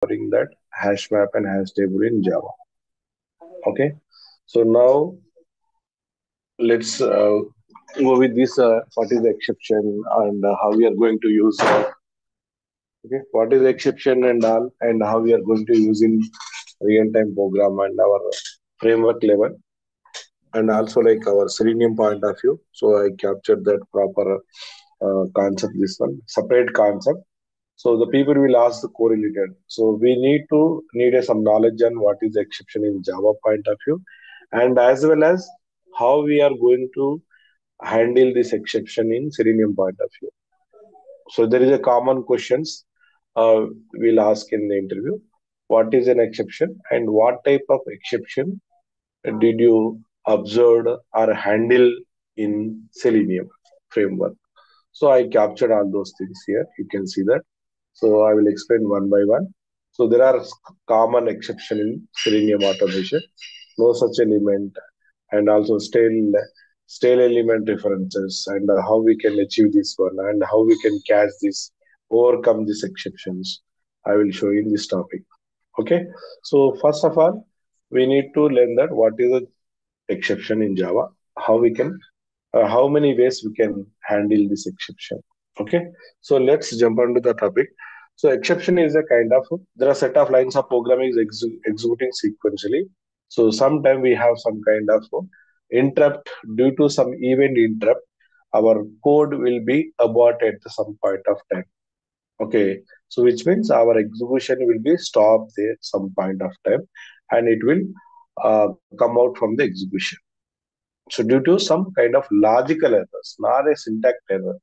covering that hash map and hash table in Java. Okay, so now let's go with this. What is the exception and how we are going to use? Okay, what is the exception and all, and how we are going to use in real-time program and our framework level, and also like our Selenium point of view. So I captured that proper concept. This one separate concept. So the people will ask the correlated. So we need some knowledge on what is the exception in Java point of view, and as well as how we are going to handle this exception in Selenium point of view. So there is a common questions we'll ask in the interview. What is an exception and what type of exception did you observe or handle in Selenium framework? So I captured all those things here. You can see that. So I will explain one by one. So there are common exception in Selenium automation. No such element, and also stale element references, and how we can achieve this one, and how we can catch this, overcome these exceptions. I will show you in this topic. Okay. So first of all, we need to learn that what is a exception in Java, how we can, how many ways we can handle this exception. Okay, so let's jump onto the topic. So exception is a kind of, there are set of lines of programming executing sequentially. So sometime we have some kind of interrupt due to some event interrupt. Our code will be aborted at some point of time. Okay, so which means our execution will be stopped there some point of time, and it will come out from the execution. So due to some kind of logical errors, not a syntax error.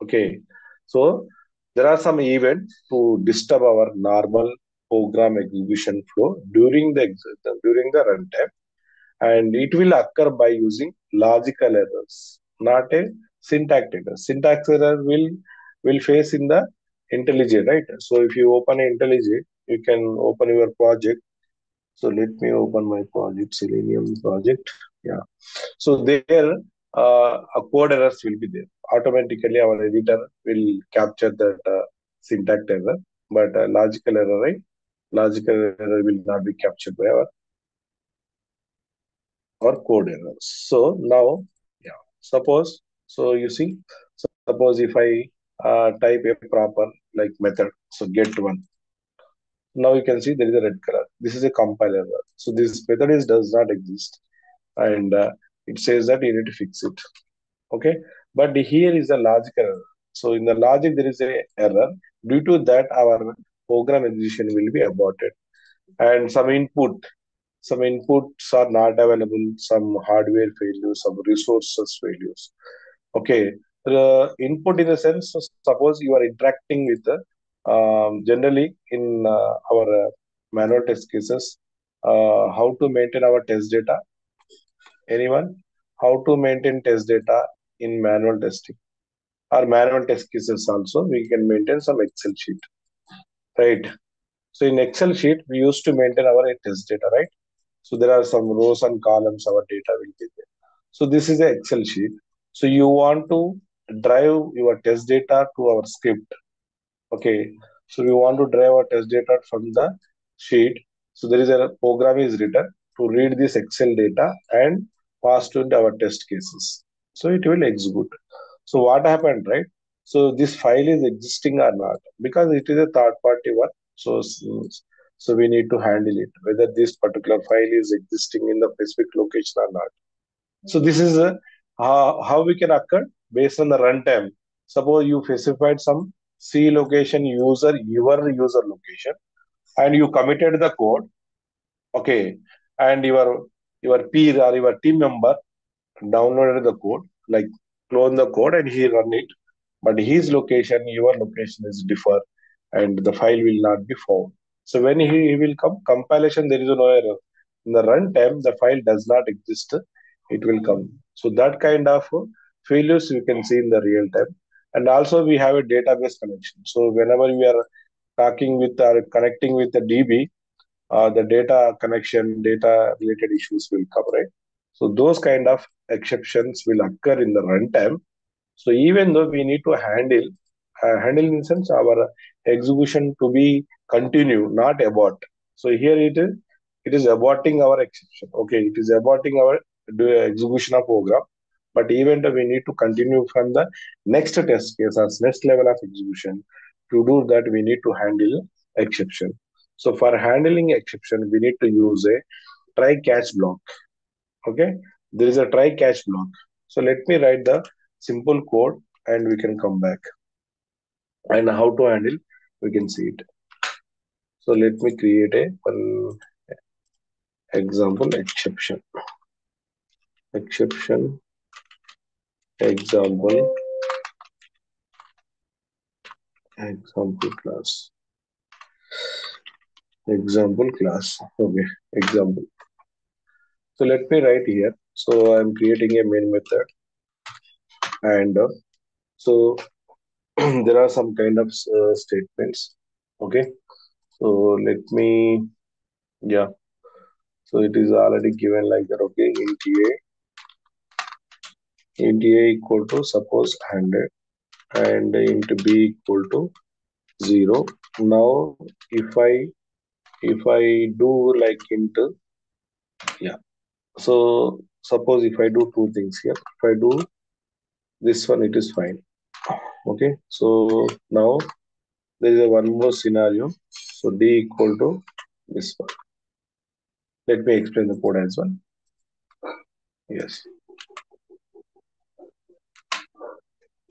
Okay, so there are some events to disturb our normal program execution flow during the runtime, and it will occur by using logical errors, not a syntax error. Syntax error will face in the IntelliJ, right? So if you open IntelliJ, you can open your project. So let me open my project, Selenium project. Yeah. So there, a code errors will be there. Automatically, our editor will capture that syntax error, but logical error, right? Logical error will not be captured by our code errors. So now, yeah, suppose, so you see, suppose if I type a proper like method, so get one. Now you can see there is a red color. This is a compile error. So this method is does not exist, and it says that you need to fix it. Okay, but here is a logic error. So in the logic there is a error. Due to that, our program execution will be aborted, and some inputs are not available, some hardware failures, some resources failures. Okay, the input in the sense, so suppose you are interacting with the generally in our manual test cases, how to maintain our test data. Anyone, how to maintain test data in manual testing or manual test cases? Also we can maintain some Excel sheet, right? So in Excel sheet we used to maintain our test data, right? So there are some rows and columns our data will be there. So this is an Excel sheet. So you want to drive your test data to our script. Okay, so we want to drive our test data from the sheet. So there is a program is written to read this Excel data and pass to our test cases. So it will execute. So what happened, right? So this file is existing or not, because it is a third party one. So we need to handle it whether this particular file is existing in the specific location or not. So this is how we can occur based on the runtime. Suppose you specified some C location user, your user location, and you committed the code. Okay, and your peer or your team member downloaded the code, like clone the code, and he run it. But his location, your location is differ, and the file will not be found. So when he will come compilation, there is no error. In the runtime, the file does not exist. It will come. So that kind of failures we can see in the real time. And also we have a database connection. So whenever we are talking with or connecting with the DB, the data connection, data related issues will come, right? So those kind of exceptions will occur in the runtime. So even though we need to handle in the sense our execution to be continue, not abort. So here it is aborting our exception. Okay, it is aborting our execution of program. But even though we need to continue from the next test case or next level of execution, to do that we need to handle exception. So for handling exception, we need to use a try catch block. Okay, there is a try catch block. So let me write the simple code and we can come back. And how to handle, we can see it. So let me create a one example exception example class okay, example. So let me write here. So I'm creating a main method, and so there are some kind of statements. Okay, so let me, yeah, so it is already given like that. Okay, int a equal to suppose 100 and int b equal to 0. Now if I do like int, yeah, so suppose if I do two things here, if I do this one, it is fine. Okay, so now there is a one more scenario. So d equal to this one. Let me explain the code as well. Yes.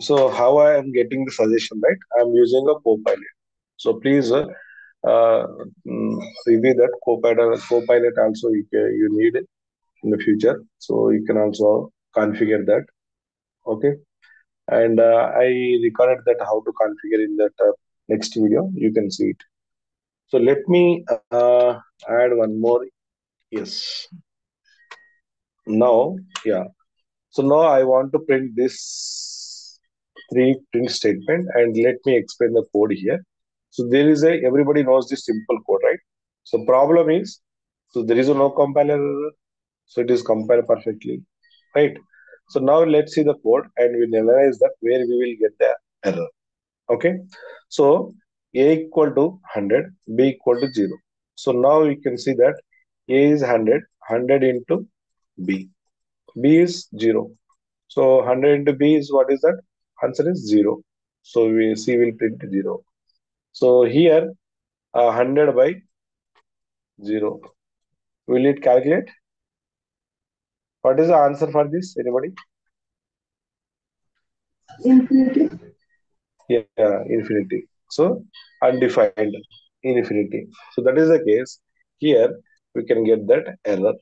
So how I am getting the suggestion, right? I am using a Copilot. So please uh, review that Copilot also you need in the future. So you can also configure that. Okay. And I recorded that how to configure in that next video. You can see it. So let me add one more. Yes. Now, yeah. So now I want to print this three print statement, and let me explain the code here. So there is a, everybody knows this simple code, right? So problem is, so there is a no compiler error, so it is compiled perfectly, right? So now let's see the code and we analyze that where we will get the error. Okay. So A equal to 100, B equal to 0. So now we can see that A is 100, 100 into B. B is 0. So 100 into B is, what is that? Answer is 0. So we C will print 0. So here 100 by 0. Will it calculate? What is the answer for this? Anybody? Infinity. Yeah, infinity. So undefined infinity. So that is the case. Here we can get that error.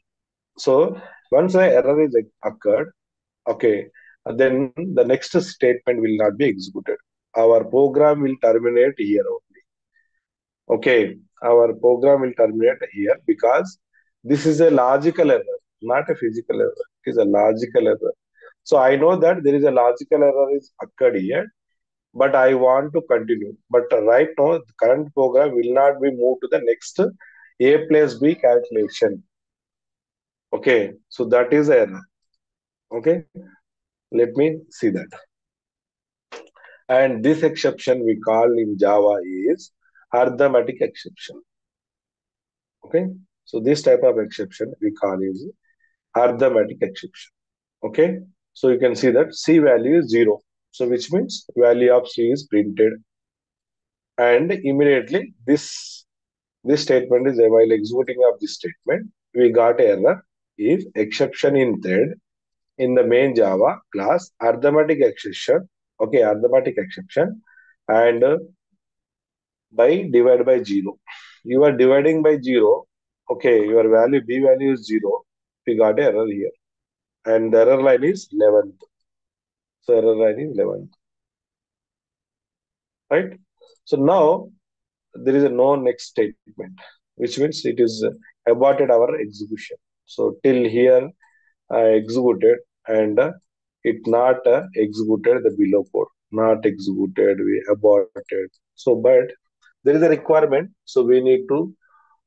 So once the error is occurred, okay, then the next statement will not be executed. Our program will terminate here only. Okay, our program will terminate here because this is a logical error, not a physical error. It is a logical error. So I know that there is a logical error is occurred here, but I want to continue. But right now, the current program will not be moved to the next A plus B calculation. Okay, so that is error. Okay, let me see that. And this exception we call in Java is arithmetic exception. Okay, so this type of exception we call is arithmetic exception. Okay, so you can see that C value is 0. So which means value of C is printed, and immediately this statement is while executing of this statement, we got error if exception in thread in the main Java class arithmetic exception. Okay, arithmetic exception, and by divide by 0. You are dividing by 0. Okay, your value B value is 0. We got error here, and the error line is 11th. So error line is 11th, right? So now there is a no next statement, which means it is aborted our execution. So till here I executed, and it not executed the below code, not executed, we aborted. So but there is a requirement, so we need to,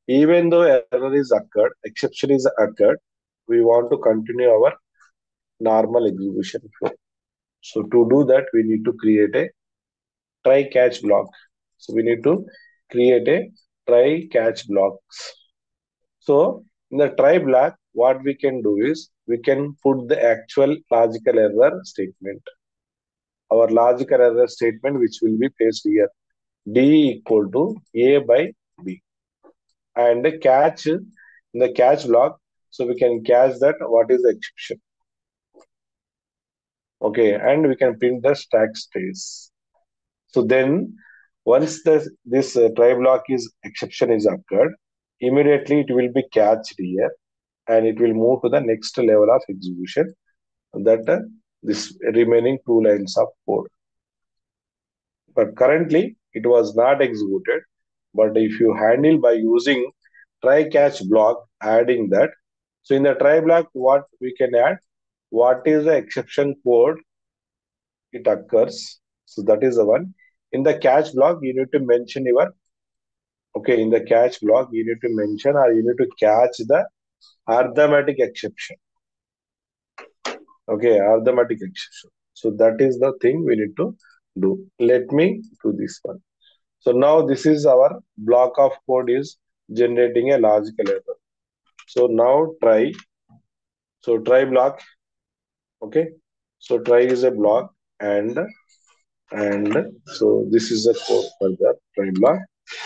even though error is occurred, exception is occurred, we want to continue our normal execution flow. So to do that, we need to create a try catch block. So we need to create a try catch blocks. So in the try block, what we can do is we can put the actual logical error statement. Our logical error statement which will be placed here. D equal to A by B. And the catch in the catch block, so we can catch that what is the exception. Okay, and we can print the stack trace. So then once this try block is exception is occurred, immediately it will be catched here and it will move to the next level of execution, that this remaining two lines of code. But currently it was not executed. But if you handle by using try catch block, adding that, so in the try block, what we can add, what is the exception code it occurs. So that is the one. In the catch block, you need to mention your, okay, in the catch block, you need to mention or you need to catch the arithmetic exception. Okay, arithmetic exception. So that is the thing we need to do. Let me do this one. So now this is our block of code is generating a logical error. So now try. So try block. Okay. So try is a block and so this is a code for the try block.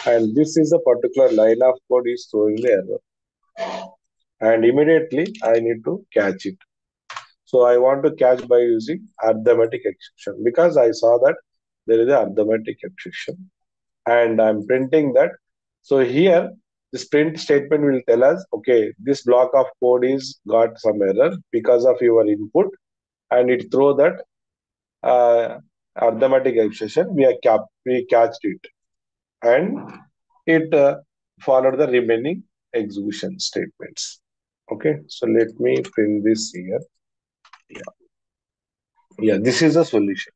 And this is a particular line of code is throwing the error. And immediately I need to catch it. So I want to catch by using arithmetic exception because I saw that there is a arithmetic exception and I'm printing that. So here this print statement will tell us, okay, this block of code is got some error because of your input and it throw that uh, arithmetic exception. We catched it and it followed the remaining execution statements. Okay, so let me print this here. Yeah, yeah, this is the solution.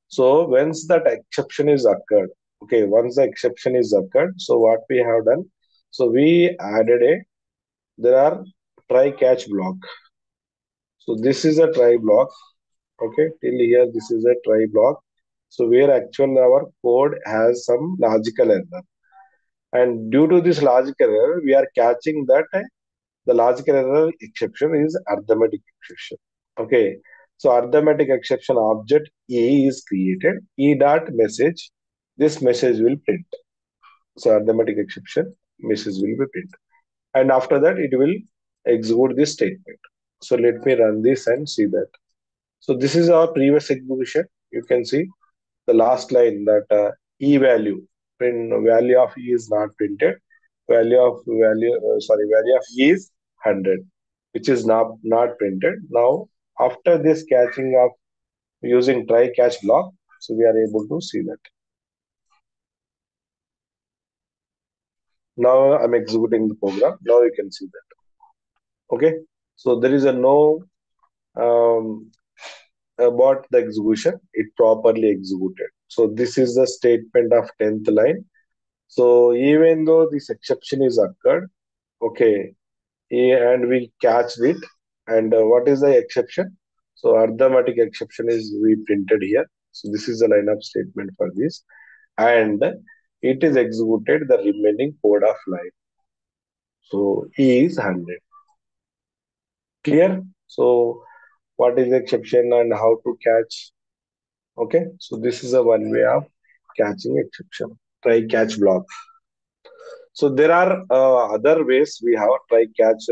So once that exception is occurred, okay, once the exception is occurred, so what we have done, so we added there are try catch block. So this is a try block, okay, till here this is a try block. So where actually our code has some logical error. And due to this logical error, we are catching that the logical error exception is arithmetic exception. Okay, so arithmetic exception object E is created. E dot message. This message will print. So arithmetic exception message will be print. And after that, it will execute this statement. So let me run this and see that. So this is our previous execution. You can see the last line that E value, print value of E is not printed. Value of E is 100, which is not printed. Now after this catching of using try catch block, so we are able to see that. Now I'm executing the program. Now you can see that. Okay, so there is a no um, about the execution. It properly executed. So this is the statement of 10th line. So even though this exception is occurred, okay, and we catch it. And what is the exception? So arithmetic exception is we printed here. So this is the line of statement for this, and it is executed the remaining code of line. So E is 100. Clear? So what is the exception and how to catch? Okay, so this is a one way of catching exception. Try catch block. So there are other ways we have try catch.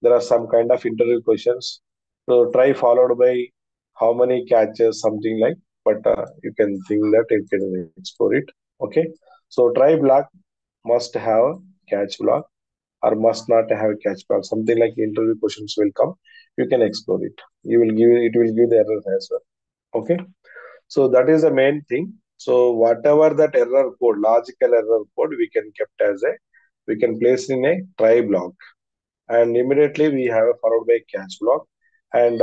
There are some kind of interview questions. So try followed by how many catches, something like. But you can think that you can explore it. Okay. So try block must have catch block or must not have catch block. Something like interview questions will come. You can explore it. You will give it will give the errors as well. Okay. So that is the main thing. So whatever that error code, logical error code, we can kept as a, we can place in a try block, and immediately we have a followed by catch block, and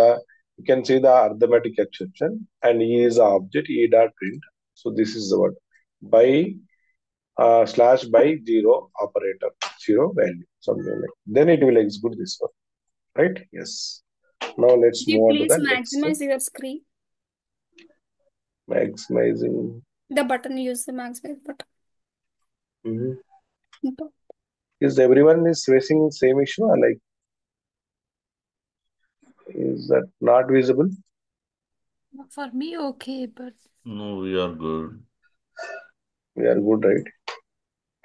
you can see the arithmetic exception, and E is the object E dot print. So this is the word by slash by zero operator zero value something like. Then it will execute this one, right? Yes. Now let's Could you move on to please the next maximize your screen? maximizing. The button, use the maximize button. Mhm. Is everyone is facing same issue, or like is that not visible? For me, okay, but No, we are good. We are good, right?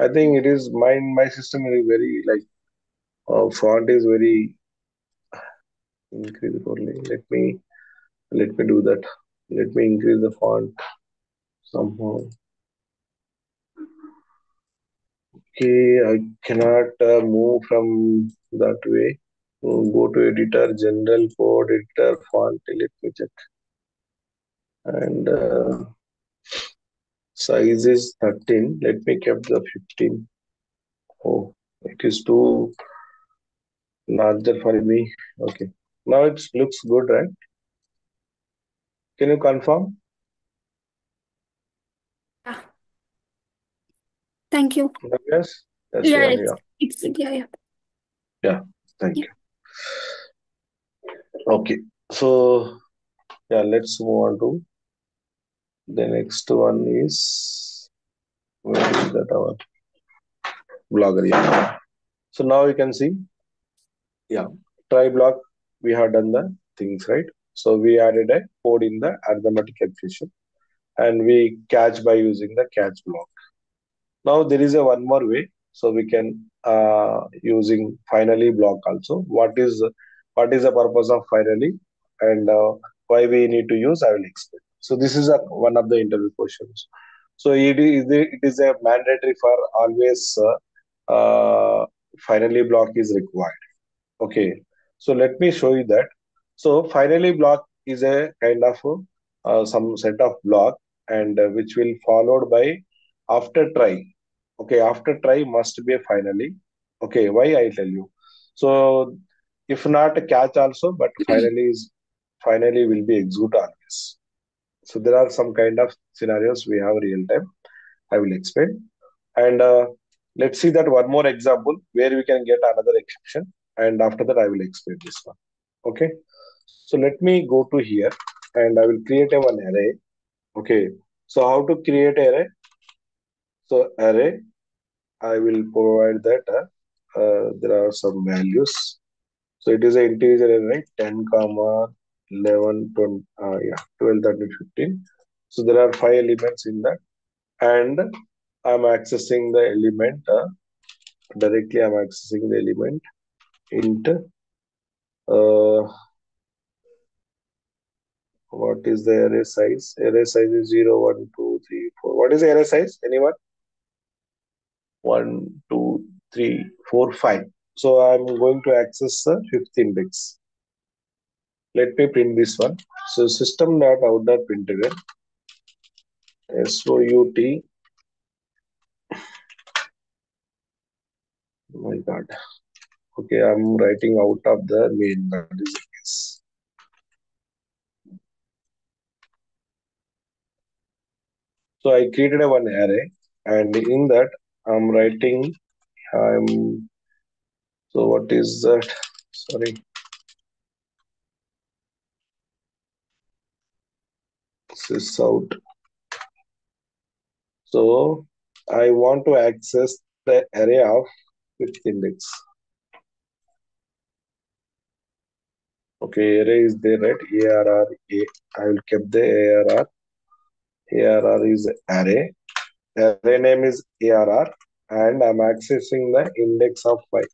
I think it is my system is very like font is very increased only. Let me do that. Let me increase the font somehow. Okay, I cannot move from that way. Go to editor, general code, editor, font. Let me check. And size is 13. Let me keep the 15. Oh, it is too larger for me. Okay. Now it looks good, right? Can you confirm? yeah. Thank you. Yes. Yes, Yeah, yeah, yeah. it's yeah, yeah. Yeah. Thank Yeah. you. Okay. So yeah, let's move on to the next one is where is that our blogger? Yeah. So now you can see, yeah, try block. We have done the things right. So we added a code in the arithmetic expression, and we catch by using the catch block. Now there is a one more way, so we can using finally block also. What is the purpose of finally, and why we need to use? I will explain. So this is one of the interview questions. So it is a mandatory for always finally block is required. Okay, so let me show you that. So finally block is a kind of some set of block, and which will followed by after try. Okay, after try must be a finally. Okay, why I tell you. So if not a catch also, but finally will be execute always. So there are some kind of scenarios we have real time. I will explain. And let's see that one more example where we can get another exception. And after that, I will explain this one. Okay. So let me go to here and I will create a one array. Okay. So how to create array? So array, I will provide that. There are some values. So it is an integer array, 10, comma 11, 20, yeah, 12, 13, 15. So there are five elements in that. And I'm accessing the element directly. I'm accessing the element int what is the array size? Array size is 0, 1, 2, 3, 4. What is the array size? Anyone? 1, 2, 3, 4, 5. So I'm going to access the fifth index. Let me print this one. So system.out.println SOUT. Oh my god. Okay, I'm writing out of the main. That is the case. So I created a one array, and in that I'm writing. I'm so what is that? Sorry, sys out. So I want to access the array of fifth index. Okay, array is there, right? ARR. I will keep the ARR. ARR is array. Array name is ARR, and I'm accessing the index of 5.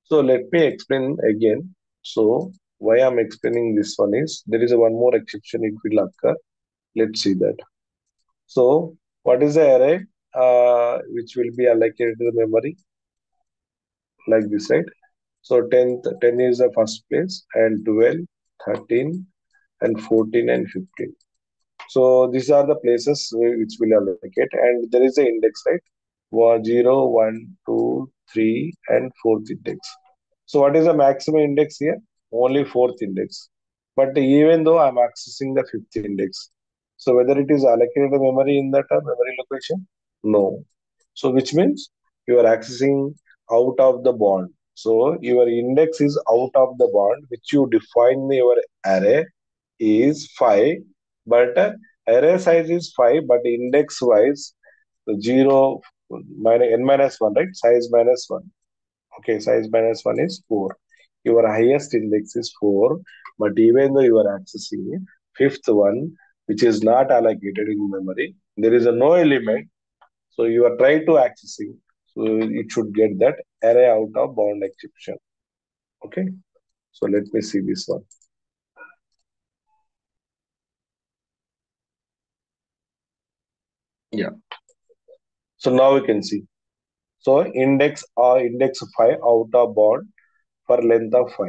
So let me explain again. So why I'm explaining this one is there is a one more exception it will occur. Let's see that. So what is the array which will be allocated to the memory like this, right? So 10 is the first place, and 12, 13, and 14 and 15. So these are the places which will allocate, and there is an index, right? 0, 1, 2, 3, and fourth index. So what is the maximum index here? Only fourth index. But even though I'm accessing the fifth index, so whether it is allocated memory in that memory location? No. So which means you are accessing out of the bond. So your index is out of the bond, which you define your array is 5, but array size is 5, but index wise 0, n minus 1, right? Size minus 1. Okay, size minus 1 is 4. Your highest index is 4, but even though you are accessing fifth one, which is not allocated in memory, there is a no element, so you are trying to accessing, so it should get that array out of bound exception. Okay, so let me see this one. Yeah, so now we can see. So index 5 out of bound for length of 5.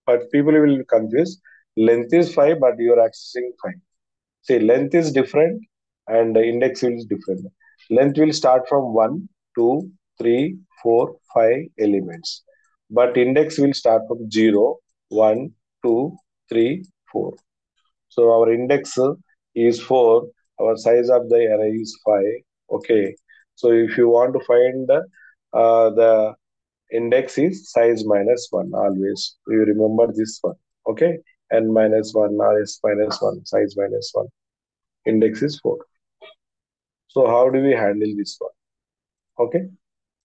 But people will confuse. Length is 5, but you are accessing 5. See, length is different and the index is different. Length will start from 1, 2, 3, 4, 5 elements. But index will start from 0, 1, 2, 3, 4. So our index is 4. Our size of the array is 5. Okay. So if you want to find the index is size minus 1 always. You remember this one. Okay. N minus 1 or S minus 1, size minus 1. Index is 4. So how do we handle this one? Okay.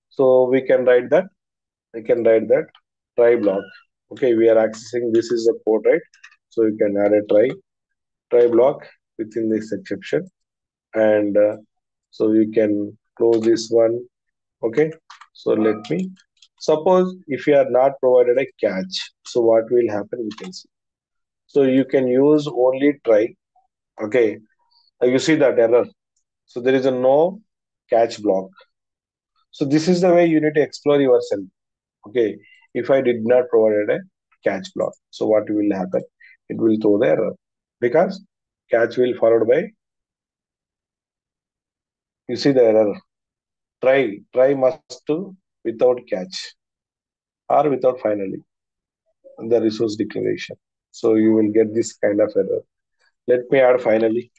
So we can write that. We can write that try block. Okay. We are accessing, this is the code, right? So you can add a try block within this exception. And so you can close this one. Okay. So let me, suppose if you are not provided a catch, so what will happen, we can see. So you can use only try. Okay. You see that error. So there is a no catch block. So this is the way you need to explore yourself. Okay. If I did not provide a catch block, so what will happen? It will throw the error because catch will followed by, you see the error. Try must to without catch or without finally the resource declaration. So you will get this kind of error. Let me add finally.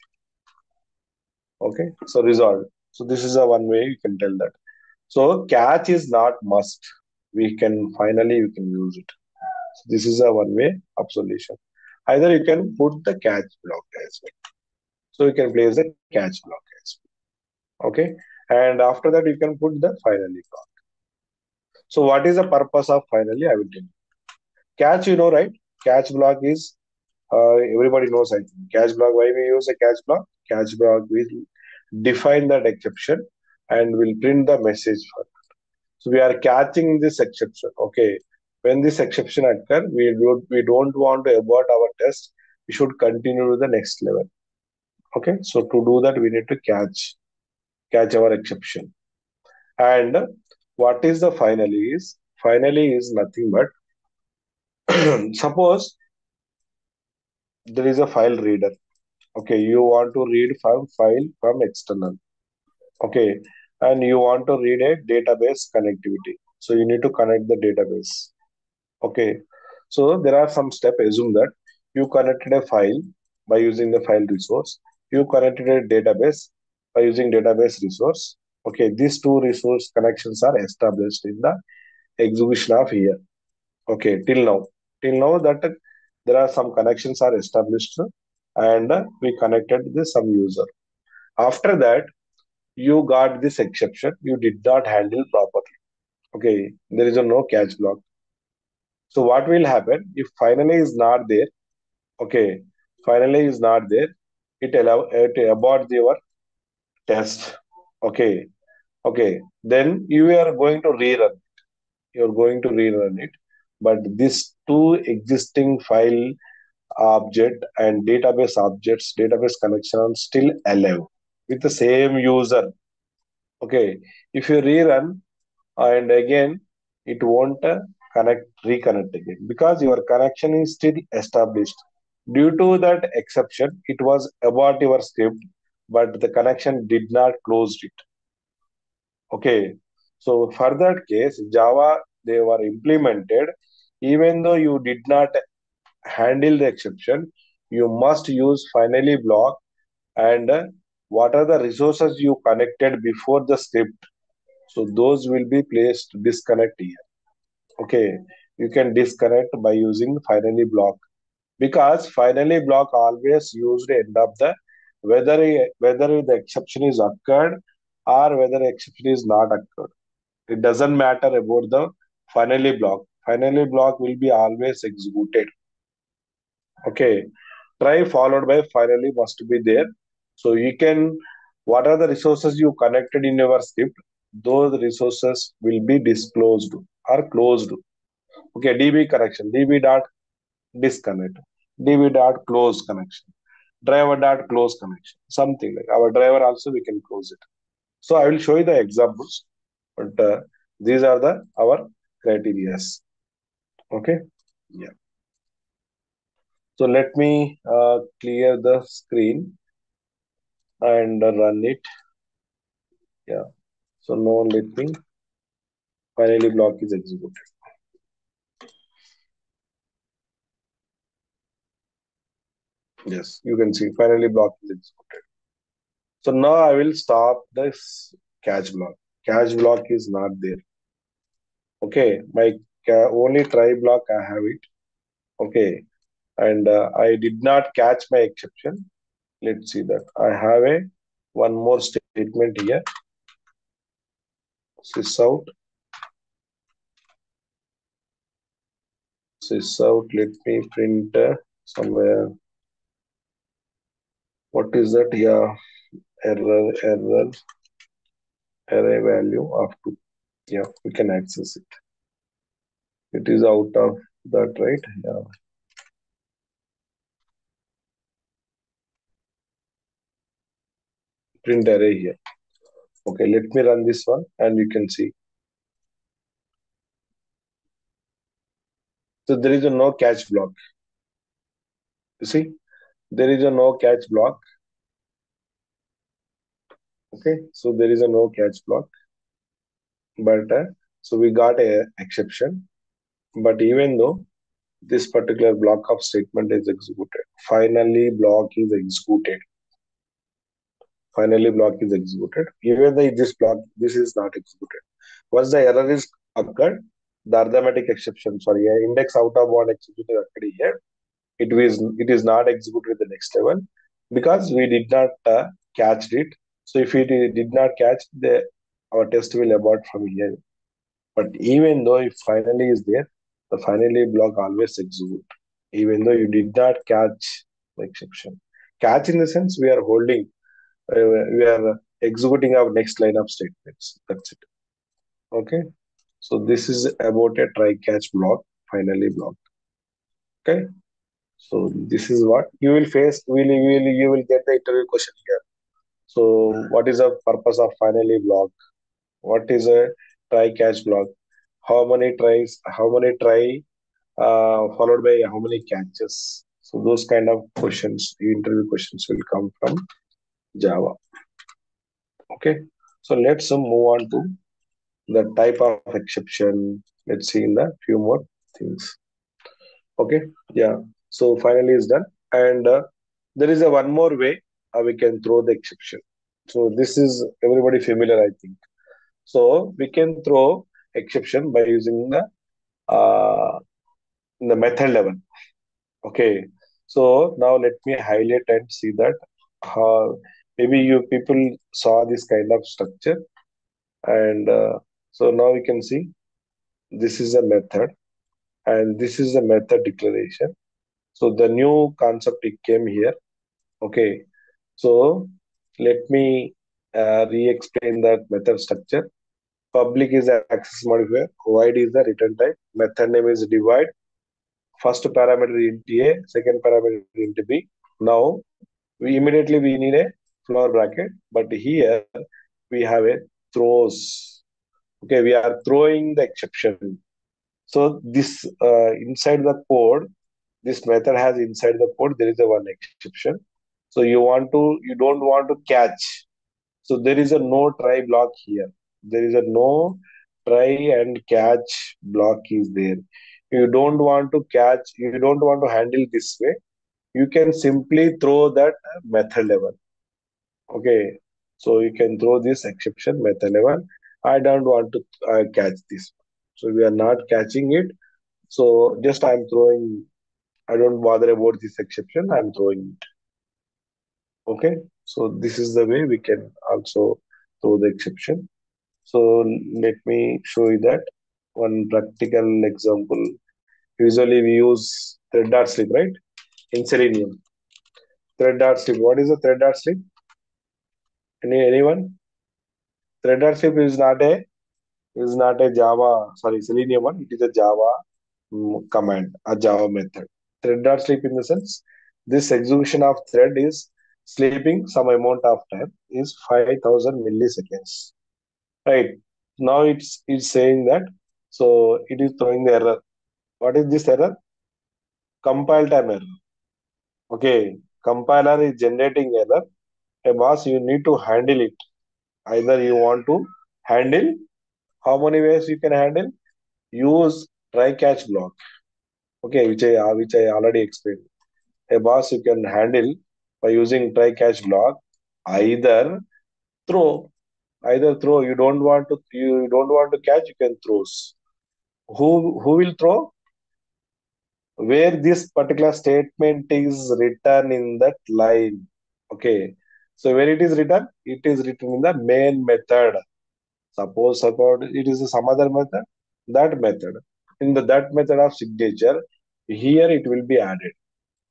Okay. So resolved. So this is a one way you can tell that. So catch is not must. We can finally you can use it. So this is a one way of solution. Either you can put the catch block as well. So you can place the catch block as well. Okay. And after that you can put the finally block. So what is the purpose of finally? I will tell you. Catch, you know, right? Catch block is everybody knows, I think. Catch block, why we use a catch block? Catch block will define that exception and will print the message for. So we are catching this exception. Okay. When this exception occur, we don't want to abort our test. We should continue to the next level. Okay. So to do that, we need to catch our exception. And what is the finally is? Finally is nothing but suppose there is a file reader. Okay, you want to read from file from external. Okay, and you want to read a database connectivity. So you need to connect the database. Okay, so there are some steps. Assume that you connected a file by using the file resource. You connected a database by using database resource. Okay, these two resource connections are established in the execution of here. Okay, till now that there are some connections are established and we connected with some user. After that, you got this exception. You did not handle properly. Okay, there is a no catch block. So what will happen if finally is not there? Okay, finally is not there. It abort your test. Okay, okay. Then you are going to rerun. You are going to rerun it. But these two existing file object and database objects, database connection are still alive with the same user. Okay, if you rerun and again it won't reconnect again because your connection is still established. Due to that exception, it was about your script, but the connection did not close it. Okay, so for that case, Java they were implemented. Even though you did not handle the exception, you must use finally block and what are the resources you connected before the script. So those will be placed disconnect here. Okay, you can disconnect by using finally block because finally block always used end of the whether the exception is occurred or whether exception is not occurred. It doesn't matter about the finally block. Finally block will be always executed. Okay. Try followed by finally must be there. So you can, what are the resources you connected in your script? Those resources will be disclosed or closed. Okay, DB connection, DB dot disconnect, DB dot close connection, driver dot close connection, something like our driver also we can close it. So I will show you the examples, but these are the our criterias. Okay, yeah. So let me clear the screen and run it. Yeah. So now let me finally block is executed. Yes, you can see finally block is executed. So now I will stop this catch block. Catch block is not there. Okay, my only try block I have it. Okay, and I did not catch my exception. Let's see that I have a one more statement here. Sys out, sys out. Let me print somewhere. What is that? Yeah, error, array value of 2. Yeah, we can access it. It is out of that, right? Yeah. Print array here. Okay, let me run this one and you can see. So there is a no catch block. You see, there is a no catch block. Okay, so there is a no catch block, but so we got a exception. But even though this particular block of statement is executed, finally block is executed. Finally block is executed. Even though this block, this is not executed. Once the error is occurred, the arithmetic exception, sorry, index out of bound executed occurred here. It is not executed the next level because we did not catch it. So if it did not catch, the our test will abort from here. But even though if finally is there, the finally block always execute. Even though you did not catch the exception. Catch in the sense we are holding, we are executing our next line of statements. That's it. Okay. So this is about a try catch block, finally block. Okay. So this is what you will face. You will get the interview question here. So what is the purpose of finally block? What is a try catch block? How many tries? How many try followed by how many catches? So those kind of questions, interview questions will come from Java. Okay. So let's move on to the type of exception. Let's see in the few more things. Okay. Yeah. So finally is done. And there is a one more way we can throw the exception. So this is everybody familiar, I think. So we can throw exception by using uh, the method level. Okay. So now let me highlight and see that maybe you people saw this kind of structure. And so now we can see this is a method and this is a method declaration. So the new concept it came here. Okay. So let me re-explain that method structure. Public is the access modifier. Void is the return type. Method name is divide. First parameter int A, second parameter int B. Now we need a floor bracket, but here we have a throws. Okay, we are throwing the exception. So this inside the code, this method has inside the code there is a one exception. So you don't want to catch. So there is a no try block here. There is a no try and catch block is there. You don't want to catch, you don't want to handle this way. You can simply throw that method level. Okay. So you can throw this exception method level. I don't want to catch this. So we are not catching it. So just I'm throwing, I don't bother about this exception. I'm throwing it. Okay. So this is the way we can also throw the exception. So let me show you that one practical example. Usually we use thread dot sleep, right? In Selenium. Thread dot sleep. What is a thread dot sleep? Anyone? Thread dot sleep is not a Java, sorry, Selenium one. It is a Java command, a Java method. Thread dot sleep in the sense this execution of thread is sleeping some amount of time is 5,000 milliseconds. Right. Now it's saying that so it is throwing the error. What is this error? Compile time error. Okay. Compiler is generating error. Hey boss, you need to handle it. Either you want to handle how many ways you can handle? Use try catch block. Okay, which I already explained. A boss you can handle by using try catch block. Either throw, either throw. You don't want to catch. You can throw. Who will throw? Where this particular statement is written in that line. Okay. So where it is written in the main method. Suppose it is some other method, that method. In that method of signature, here it will be added.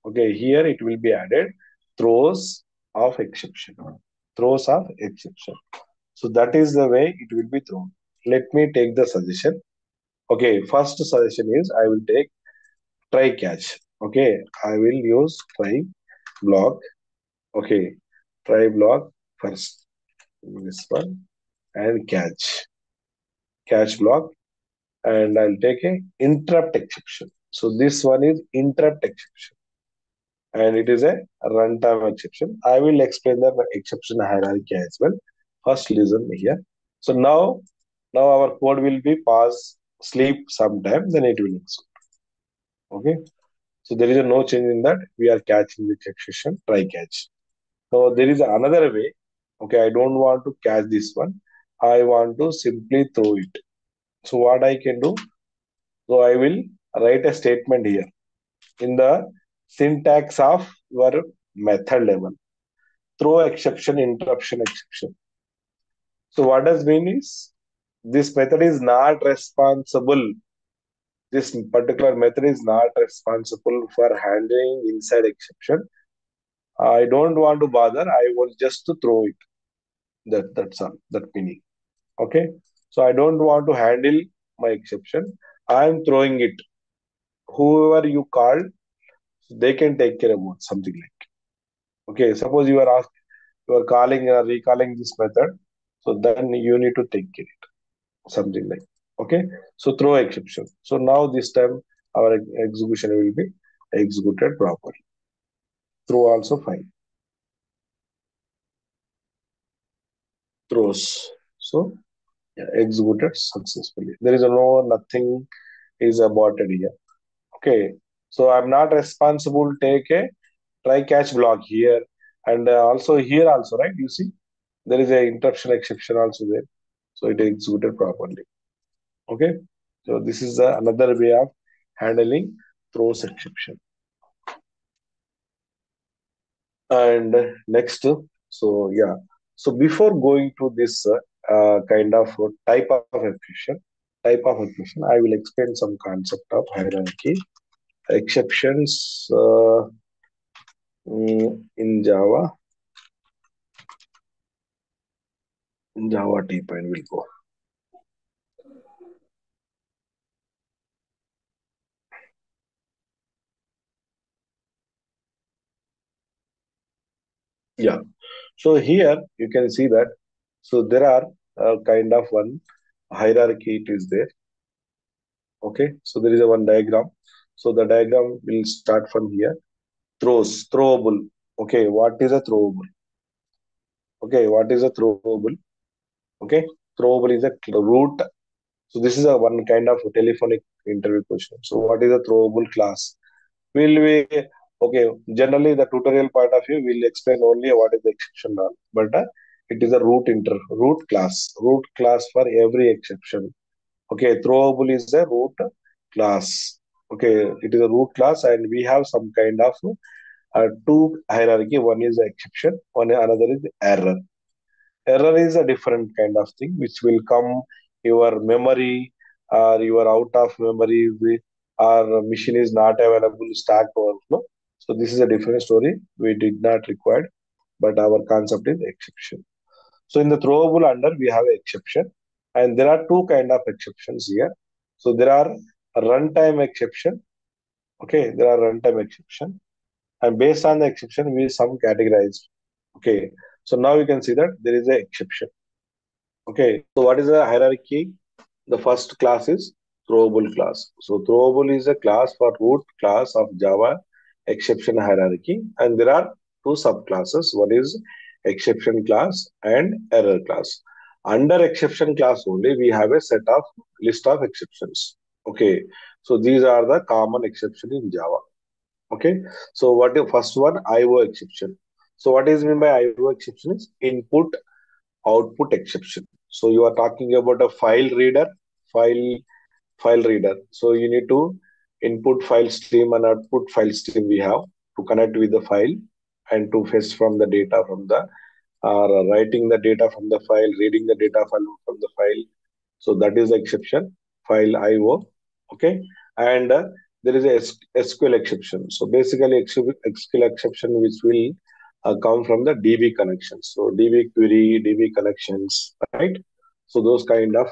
Okay, here it will be added throws of exception. Throws of exception. So that is the way it will be thrown. Let me take the suggestion. Okay, first suggestion is I will take try catch. Okay, I will use try block. Okay, try block first. This one and catch block, and I'll take a interrupt exception. So this one is interrupt exception, and it is a runtime exception. I will explain the exception hierarchy as well. First, listen here. So now our code will be pause sleep sometime, then it will execute. Okay. So there is a no change in that. We are catching the exception, try catch. So there is another way. Okay, I don't want to catch this one. I want to simply throw it. So what I can do? So I will write a statement here in the syntax of your method level. Throw exception, interruption exception. So what does mean is this method is not responsible. This particular method is not responsible for handling inside exception. I don't want to bother. I want just to throw it. That's all. That meaning. Okay. So I don't want to handle my exception. I am throwing it. Whoever you call, they can take care about something like. Okay. Suppose you are calling or recalling this method. So then you need to take care something like. Okay. So throw exception. So now this time our execution will be executed properly. Throw also fine. Throws. So yeah, executed successfully. There is nothing is aborted here. Okay. So I'm not responsible. Take a try catch block here, and also here also, right? You see there is a interruption exception also there. So it is executed properly. Okay. So this is another way of handling throws exception. And next, so yeah. So before going to this kind of type of exception, I will explain some concept of hierarchy exceptions in Java. In Java type, and we'll go. Yeah. So here you can see that. So there are kind of one hierarchy. It is there. Okay. So there is a one diagram. So the diagram will start from here. Throwable. Okay. What is a throwable? Okay. What is a throwable? Okay. Throwable is a root. So this is a one kind of telephonic interview question. So what is a throwable class? Will we okay? Generally, the tutorial point of view will explain only what is the exception rule, but it is a root class for every exception. Okay, throwable is a root class. Okay, it is a root class, and we have some kind of two hierarchy. One is the exception, one another is the error. Error is a different kind of thing which will come your memory or your out of memory or machine is not available, stack overflow. So this is a different story, we did not require, but our concept is exception. So in the throwable under we have exception, and there are two kind of exceptions here. So there are a runtime exception. Okay, there are runtime exception, and based on the exception we some categorized. Okay, so now you can see that there is a exception. Okay, so what is the hierarchy? The first class is throwable class. So throwable is a class for root class of Java exception hierarchy, and there are two subclasses. One is exception class and error class. Under exception class only, we have a set of list of exceptions. Okay, so these are the common exception in Java. Okay, so what the first one, IO exception. So what is mean by IO exception is input output exception. So you are talking about a file file reader. So you need to input file stream and output file stream we have to connect with the file and to fetch from the data from the writing the data from the file, reading the data file from the file. So that is the exception, file IO. Okay, and there is a SQL exception. So basically, SQL exception which will come from the DB connections. So DB query, DB connections, right? So those kind of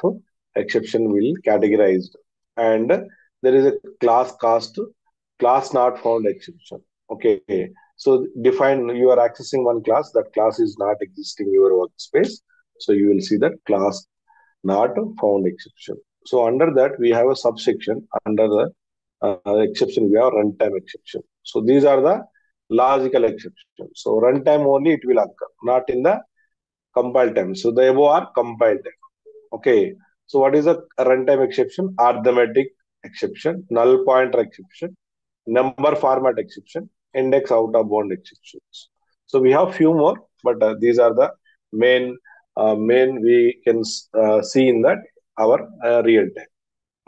exception will categorized, and there is a class cast, class not found exception. Okay, so define you are accessing one class, that class is not existing in your workspace. So you will see that class not found exception. So under that we have a subsection under the exception we have runtime exception. So these are the logical exception. So runtime only it will occur, not in the compile time. So the above are compile time. Okay. So what is a runtime exception? Arithmetic exception, null pointer exception, number format exception, index out of bound exceptions. So we have few more, but these are the main we can see in that our real time.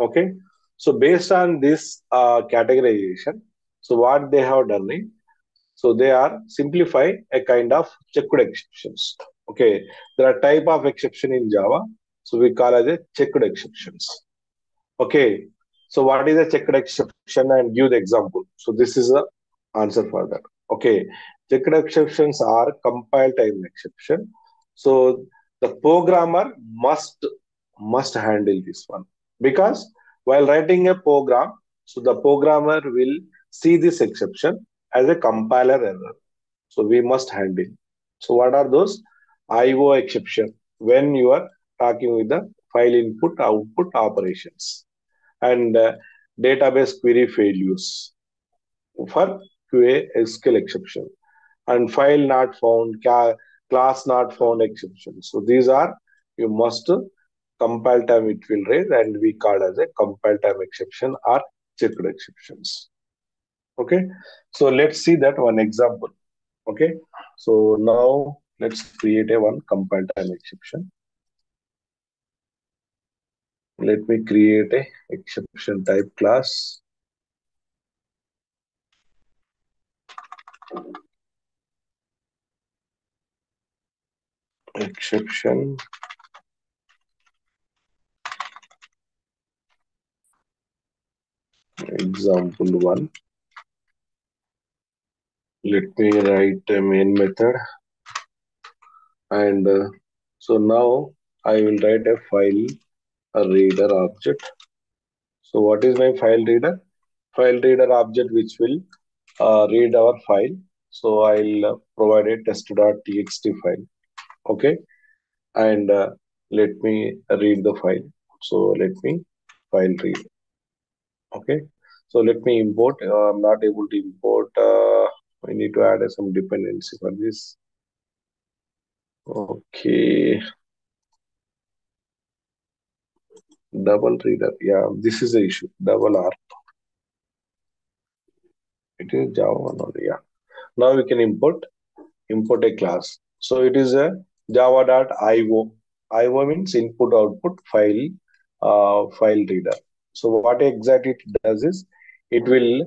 Okay, so based on this categorization, so what they have done is, so they are simplify a kind of checked exceptions. Okay, there are type of exception in Java, so we call as a checked exceptions. Okay, so what is a checked exception and give the example. So this is the answer for that. Okay, checked exceptions are compile time exception. So the programmer must handle this one, because while writing a program, so the programmer will see this exception as a compiler error. So we must handle. So what are those? IO exception when you are talking with the file input output operations, and database query failures for QA SQL exception, and file not found, class not found exception. So these are you must compile time it will raise, and we call as a compile time exception or checked exceptions. Okay, so let's see that one example. Okay, so now let's create a one compile time exception. Let me create a exception type class. Exception example one. Let me write a main method, and so now I will write a file a reader object. So what is my file reader? File reader object which will read our file. So I'll provide a test.txt file. Okay, and let me read the file. So let me file read. Okay, so let me import. I'm not able to import. I need to add some dependency for this. Okay, double reader. Yeah, this is the issue. Double R. It is Java one only. Yeah. Now we can import a class. So it is a java.io. IO means input output file reader. So what exactly it does is it will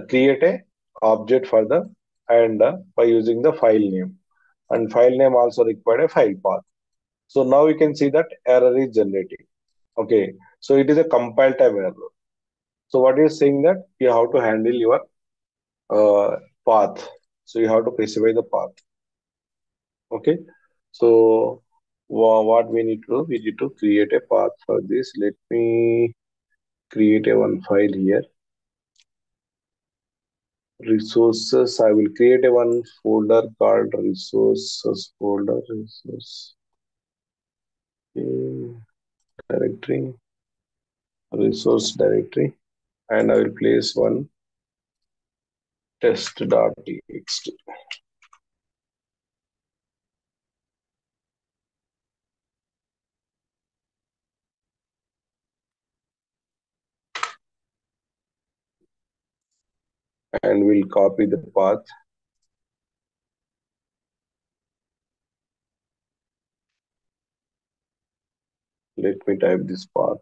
create a object for the, and by using the file name. and file name also required a file path. So now you can see that error is generating. Okay, so it is a compile time error. So what is saying that you have to handle your path. So you have to specify the path. Okay, so what we need to do, we need to create a path for this. Let me create a one file here. Resources, I will create a one folder called resources folder, resource directory, resource directory, and I will place one test.txt. And we'll copy the path. Let me type this path.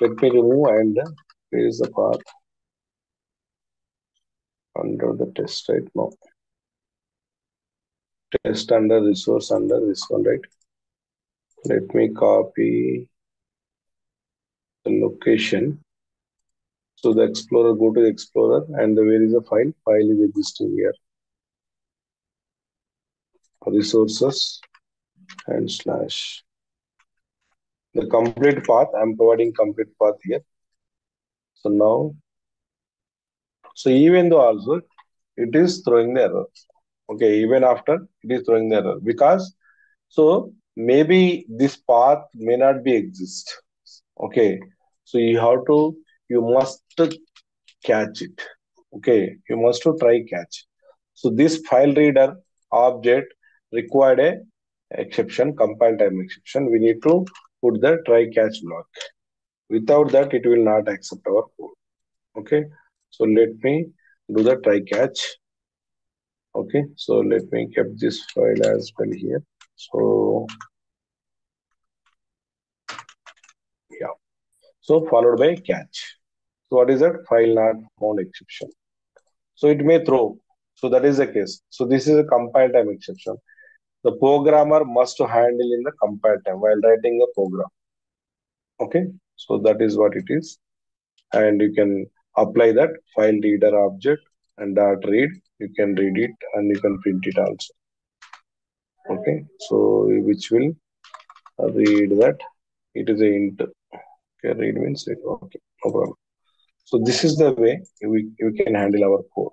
Let me remove and place the path under the test right now. Test under resource under this one, right? Let me copy the location. So the Explorer, go to the Explorer, and where is the file? File is existing here. Resources and slash. The complete path, I'm providing complete path here. So now, so even though also it is throwing the error. Okay, even after it is throwing the error because so maybe this path may not be exist. Okay, so you must catch it. Okay, you must to try catch. So this file reader object required a exception, compile time exception. We need to put the try catch block. Without that, it will not accept our code. Okay, so let me do the try catch. Okay, so let me keep this file as well here. So yeah, so followed by catch. So what is that? File not found exception. So it may throw. So that is the case. So this is a compile time exception. The programmer must handle in the compile time while writing a program. Okay, so that is what it is, and you can apply that file reader object and dot read. You can read it and you can print it also. Okay, so which will read that it is a int. Okay, read means it. Okay, no problem. So this is the way we can handle our code.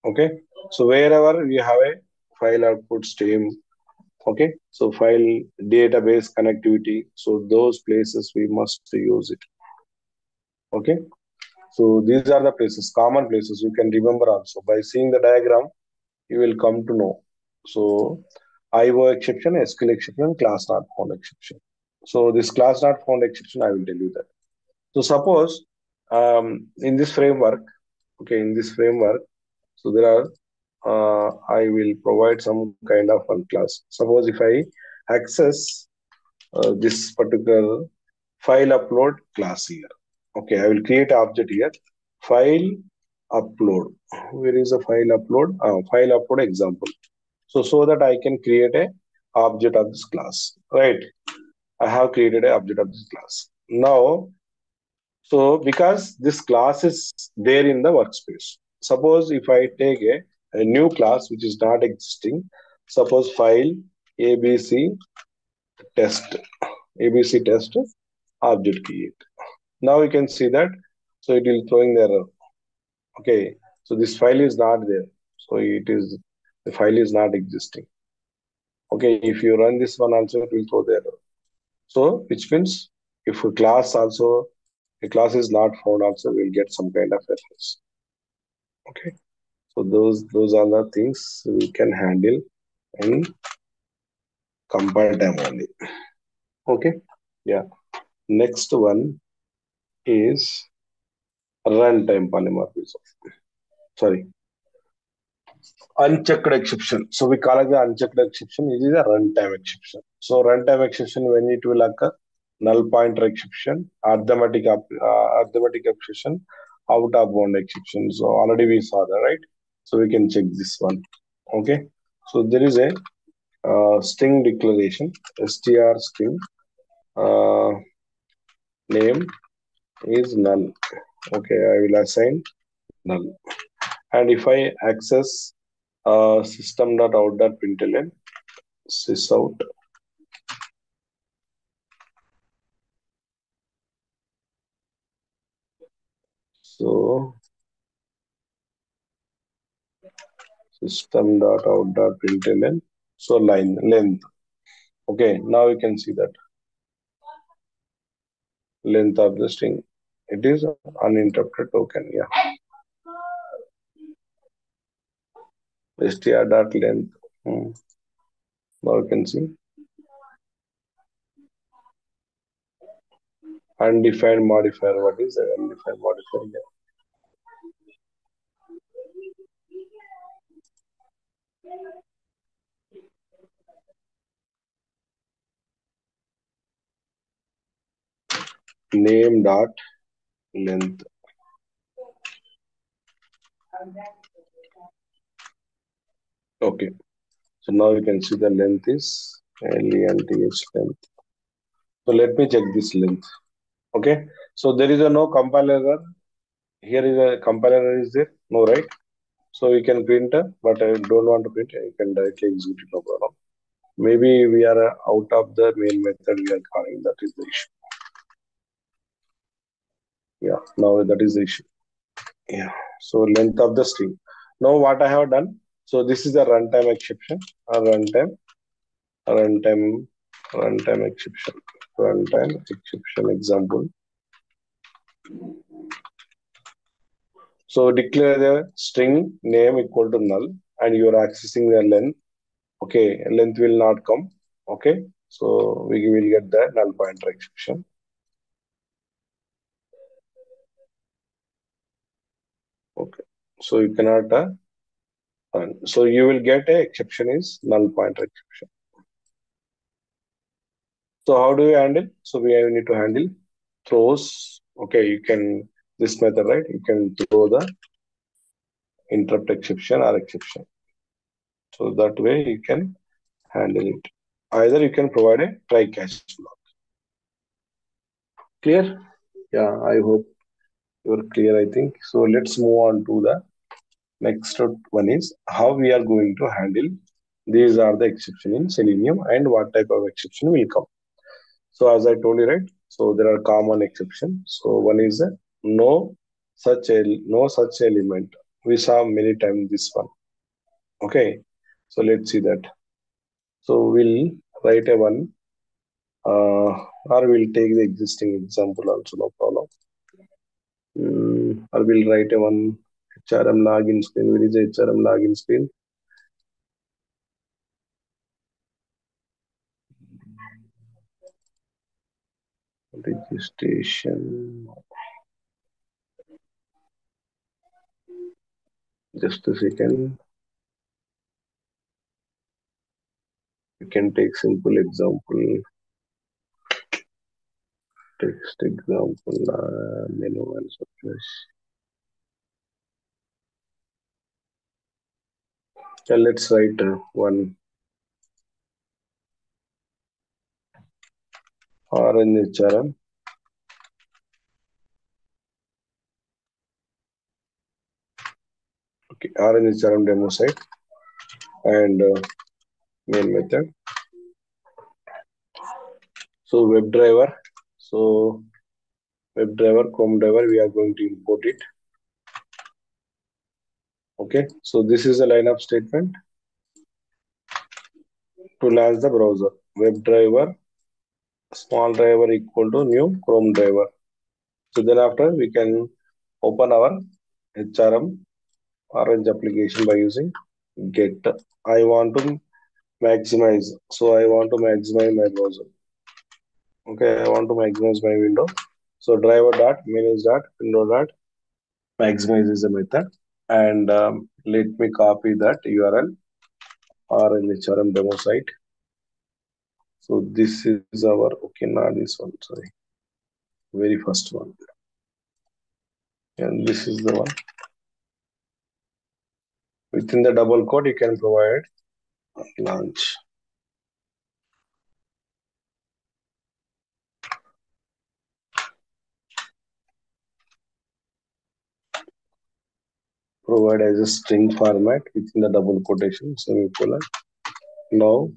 Okay, so wherever we have a file output stream, okay, so file database connectivity, so those places we must use it. Okay, so these are the places, common places you can remember also. By seeing the diagram, you will come to know. So IO exception, SQL exception, class not found exception. So this class not found exception, I will tell you that. So suppose in this framework, okay, in this framework, so there are I will provide some kind of one class. Suppose if I access this particular file upload class here. Okay, I will create an object here. File upload. Where is the file upload? File upload example. So that I can create a object of this class. Right. I have created an object of this class. Now, so because this class is there in the workspace. Suppose if I take a new class which is not existing, suppose file ABC test, ABC test object create. Now you can see that, so it will throwing the error. Okay, so this file is not there. So the file is not existing. Okay, if you run this one also, it will throw the error. So which means if a class is not found also, we'll get some kind of errors. Okay, so those are the things we can handle in compile time only. Okay, yeah. Next one is runtime polymorphism. Sorry, unchecked exception. So we call it the unchecked exception. It is a runtime exception. So runtime exception when it will occur, null pointer exception, arithmetic exception, out of bound exception. So already we saw that, right? So we can check this one. Okay. So there is a string declaration, str string uh, name is null. Okay, I will assign null. And if I access system.out.println, sysout, so system.out.println, so line length. Okay, now you can see that length of the string. It is uninterrupted token. Yeah, str.length. Now you can see undefined modifier. What is the undefined modifier here? Name dot length. Okay, so now you can see the length is length length. So let me check this length. Okay, so there is a no compiler error. Here is a compiler error is there? No, right? So you can print, but I don't want to print. You can directly execute it, no problem. Maybe we are out of the main method we are calling. That is the issue. Yeah, now that is the issue. Yeah. So length of the string. Now what I have done. So this is a runtime exception. A runtime, runtime exception. Runtime exception example. So declare the string name equal to null, and you are accessing the length. Okay, length will not come. Okay, so we will get the null pointer exception. Okay, so you cannot run. So you will get a exception is null pointer exception. So how do we handle? So we need to handle throws. Okay, you can this method, right? You can throw the interrupt exception or exception. So that way you can handle it. Either you can provide a try catch block. Clear? Yeah, I hope you're clear. I think so. Let's move on to the next one is how we are going to handle these are the exception in Selenium and what type of exception will come. So as I told you, right? So there are common exceptions. So one is no such element. We saw many times this one. Okay. So let's see that. So we'll write a one or we'll take the existing example also, no problem. Or we'll write a one HRM login screen. Where is the HRM login screen? Registration. Just a second. You can take simple example. Text example. Menu and surface. Yeah, let's write one orange HRM. Okay, orange HRM demo site and main method. So WebDriver. So WebDriver, Chrome driver, we are going to import it. Okay, so this is a lineup statement to launch the browser. WebDriver, small driver equal to new Chrome driver. So then after we can open our HRM orange application by using get. I want to maximize. So I want to maximize my browser. Okay, I want to maximize my window. So driver dot manage dot window dot maximize is a method. And let me copy that URL or in HRM demo site. So this is our, okay, not this one, sorry, very first one. And this is the one. Within the double quote, you can provide launch. Provide as a string format within the double quotation, semicolon. Now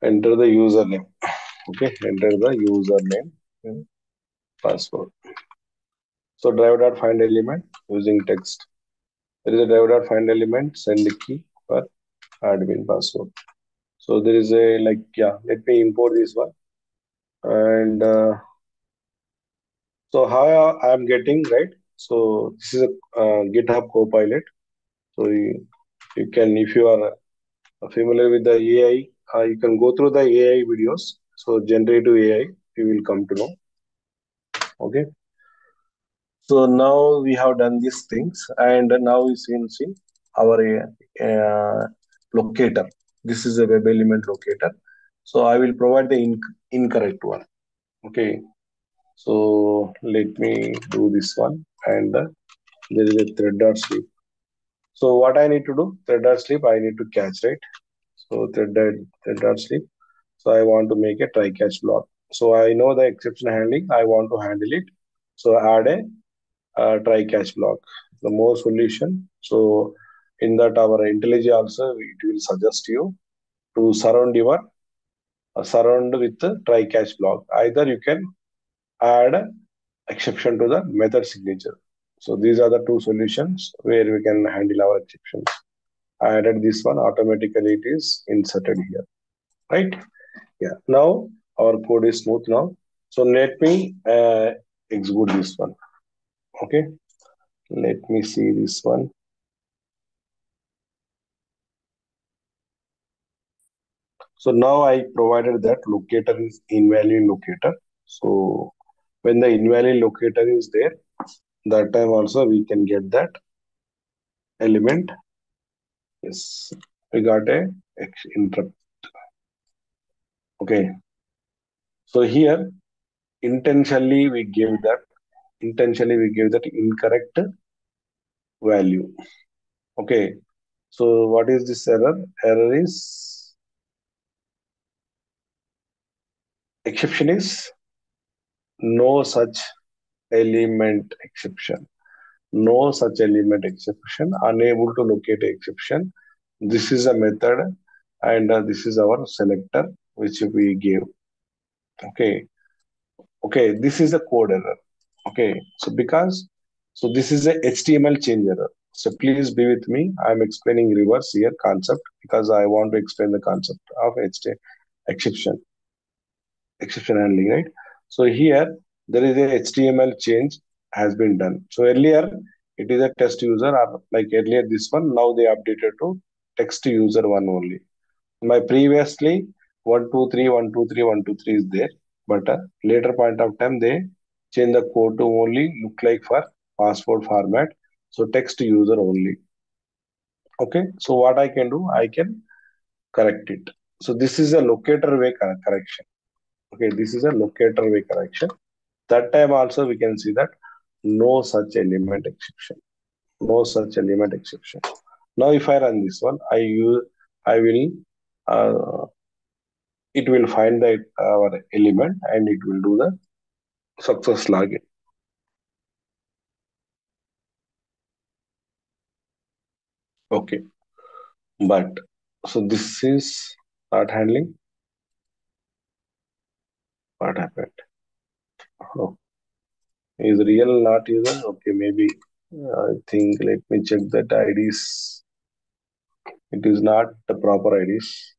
enter the username. Okay, enter the username and password. So drive.find element using text. There is a drive.find element, send key for admin password. So there is a, like, yeah, let me import this one. And so how I am getting, right? So this is a GitHub Copilot. So you can, if you are familiar with the AI, you can go through the AI videos. So generative AI, you will come to know. Okay. So now we have done these things, and now we see our locator. This is a web element locator. So I will provide the incorrect one. Okay. So let me do this one, and there is a thread.sleep. So what I need to do? Thread.sleep, I need to catch, right? So thread.sleep. So I want to make a try catch block. So I know the exception handling. I want to handle it. So add a try catch block. The more solution. So in that our IntelliJ also it will suggest you to surround with the try catch block. Either you can add exception to the method signature. So these are the two solutions where we can handle our exceptions. I added this one, automatically it is inserted here, right? Yeah. Now our code is smooth now. So let me execute this one. Okay. Let me see this one. So now I provided that locator is invalid locator. So when the invalid locator is there, that time also we can get that element. Yes, we got a interrupt. Okay. So here intentionally we gave that incorrect value. Okay. So what is this error? Error is exception is no such element exception. No such element exception. Unable to locate exception. This is a method, and this is our selector which we gave. Okay. Okay. This is a code error. Okay. So this is a HTML change error. So please be with me. I'm explaining reverse here concept because I want to explain the concept of HTML exception handling, right? So here there is a HTML change has been done. So earlier it is a test user, or like earlier this one, now they updated to text user one only. My previously 123 123 123 is there, but later point of time they change the code to only look like for password format. So text user only. Okay. So what I can do, I can correct it. So this is a locator way correction. Okay, this is a locator way correction. That time also we can see that no such element exception. No such element exception. Now if I run this one, I will uh, it will find that our element and it will do the success login. Okay, but so this is not handling. What happened? Oh, is real not user? Okay, maybe I think let me check that IDs. It is not the proper IDs.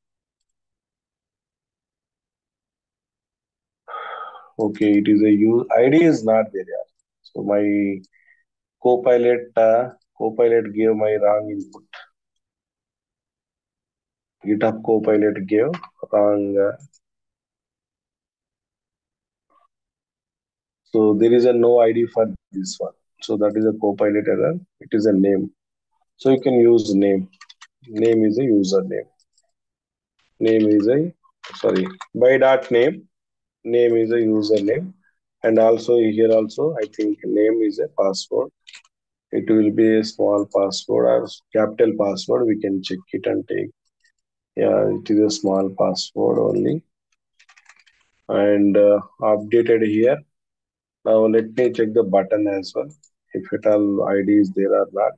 Okay, it is a use ID is not there. Yeah. So my Copilot gave my wrong input. GitHub Copilot gave wrong. So there is a no ID for this one. So that is a Copilot error. It is a name. So you can use name. Name is a username. name is a by dot name is a username, and also here also I think name is a password. It will be a small password or capital password. We can check it and take. Yeah, it is a small password only, and updated here. Now let me check the button as well, if at all ID is there or not.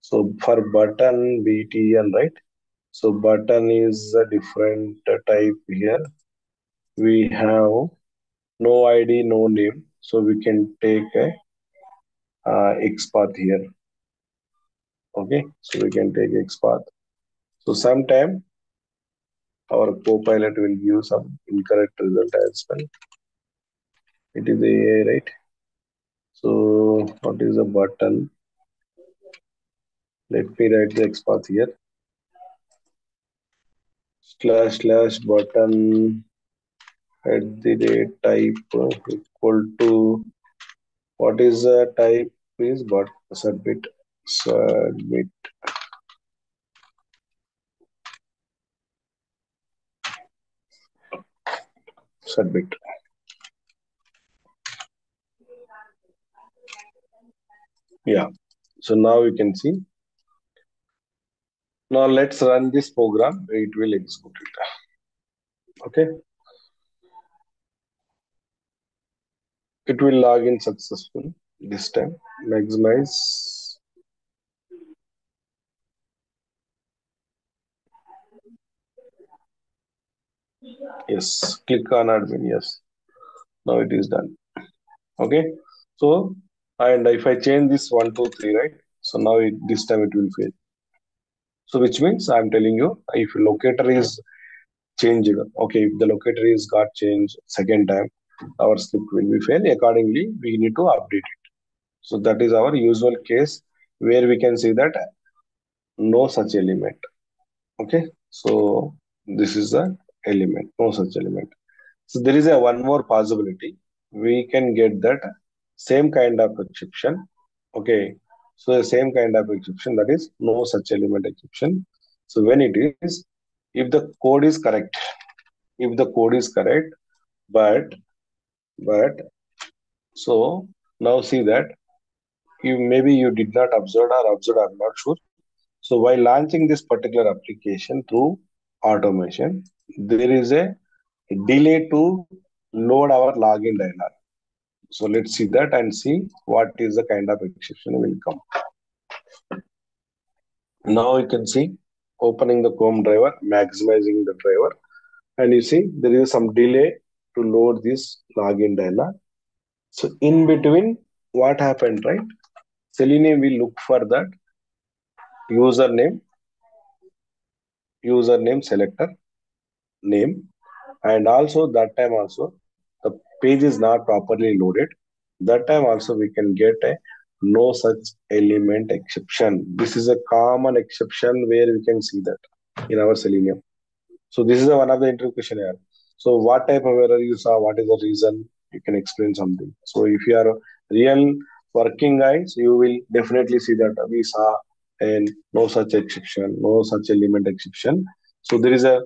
So for button btn, right? So button is a different type here. We have no ID, no name, so we can take a XPath here. Okay, so we can take XPath. So sometime our copilot will give some incorrect result as well. It is AI, right? So what is the button? Let me write the XPath here. / button at the rate type equal to, what is the type is, but submit submit. Yeah. So now you can see. Now let's run this program. It will execute it. Okay. It will log in successful this time. Maximize. Yes. Click on admin. Yes. Now it is done. Okay. So, and if I change this 1, 2, 3, right? So now this time it will fail. So which means I'm telling you, if locator is changed, okay, if the locator is got changed second time, our script will be fail. Accordingly, we need to update it. So that is our usual case where we can see that no such element. Okay, so this is the element, no such element. So there is a one more possibility. We can get that same kind of exception. Okay, so the same kind of exception, that is no such element exception. So when it is, if the code is correct, if the code is correct, but so now see that you maybe you did not observe or observed, I'm not sure. So while launching this particular application through automation, there is a delay to load our login dialog. So let's see that and see what is the kind of exception will come. Now you can see opening the Chrome driver, maximizing the driver, and you see there is some delay to load this login dialog. So in between, what happened, right? Selenium will look for that username, selector name, and also that time also the page is not properly loaded. That time also we can get a no such element exception. This is a common exception where we can see that in our Selenium. So this is one of the interview questionnaire. So what type of error you saw? What is the reason? You can explain something. So if you are real working guys, you will definitely see that we saw and no such exception, no such element exception. So there is a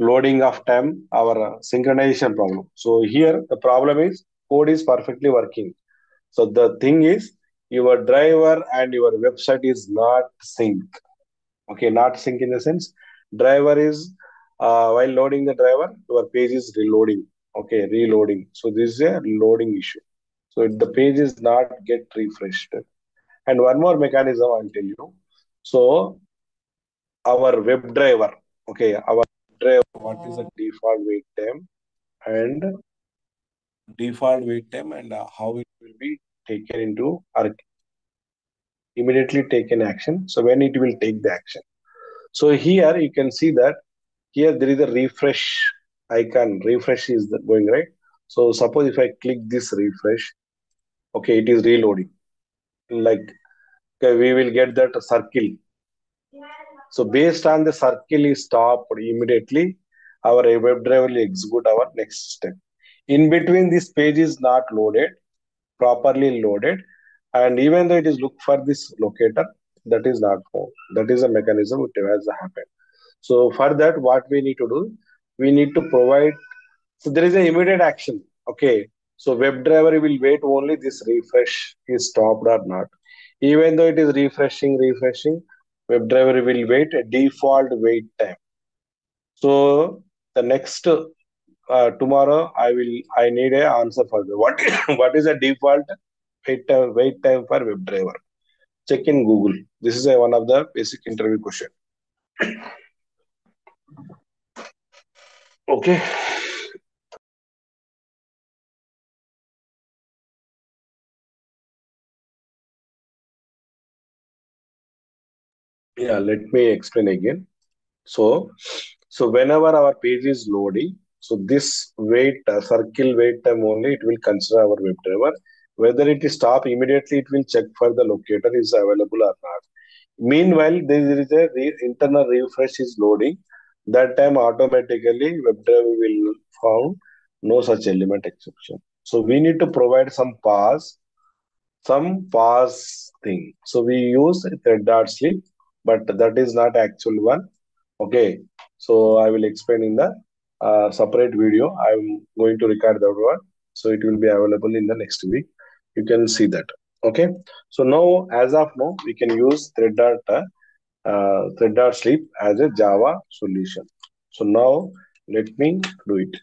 loading of time, our synchronization problem. So here the problem is code is perfectly working. So the thing is your driver and your website is not sync. Okay, not sync in the sense driver is while loading the driver, your page is reloading. Okay, reloading. So this is a loading issue. So the page is not get refreshed. And one more mechanism I'll tell you. So our web driver, okay, our driver, what is the and default wait time and how it will be taken into or immediately taken action. So when it will take the action. So here you can see that here there is a refresh icon. Refresh is going right. So suppose if I click this refresh, okay, it is reloading. Like okay, we will get that circle. So based on the circle is stopped immediately, our web driver will execute our next step. In between, this page is not loaded, properly loaded, and even though it is look for this locator, that is not found. That is a mechanism which has happened. So for that, what we need to do, we need to provide. So there is an immediate action. Okay. So WebDriver will wait only this refresh is stopped or not. Even though it is refreshing, WebDriver will wait a default wait time. So the next tomorrow I need a answer for that. What what is the default wait time for WebDriver? Check in Google. This is one of the basic interview question. Okay. Yeah, let me explain again. So, so whenever our page is loading, so this circle wait time only, it will consider our WebDriver. Whether it is stop immediately, it will check for the locator is available or not. Meanwhile, there is a internal refresh is loading. That time automatically WebDriver will found no such element exception. So we need to provide some pause thing. So we use thread dot sleep, but that is not actual one. Okay. So I will explain in the separate video. I'm going to record that one. So it will be available in the next week. You can see that. Okay. So now, as of now, we can use thread dot sleep as a Java solution. So now let me do it.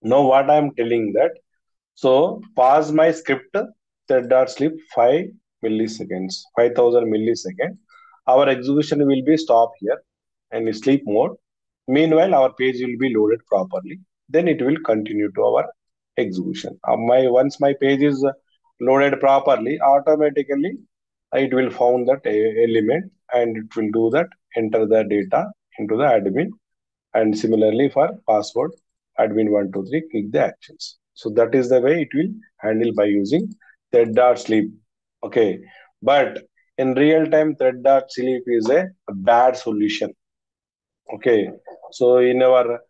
Now what I'm telling that. So pause my script thread dot sleep 5 milliseconds, 5000 milliseconds. Our execution will be stop here and in sleep mode. Meanwhile, our page will be loaded properly. Then it will continue to our execution. My once my page is loaded properly, automatically it will found that element and it will do that enter the data into the admin, and similarly for password admin123 click the actions. So that is the way it will handle by using thread.sleep. Okay, but in real time thread.sleep is a bad solution. Okay, so in our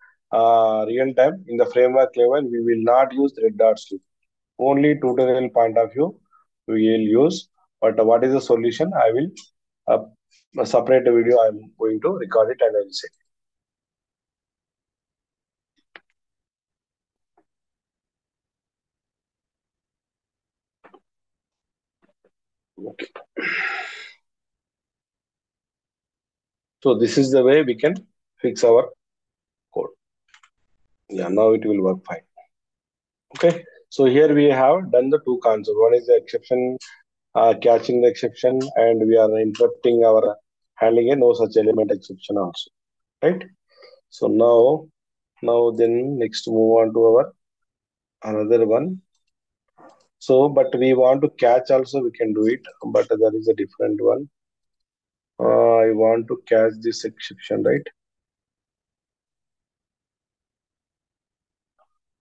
real time in the framework level we will not use thread.sleep. Only tutorial point of view we will use. But what is the solution, I will uh, a separate video I'm going to record it and I will say. Okay. So this is the way we can fix our code. Yeah, now it will work fine. Okay. So here we have done the two concepts. One is the exception, catching the exception, and we are interrupting our handling a no such element exception also. Right. So now then next move on to our another one. So, but we want to catch also, we can do it, but there is a different one. I want to catch this exception, right?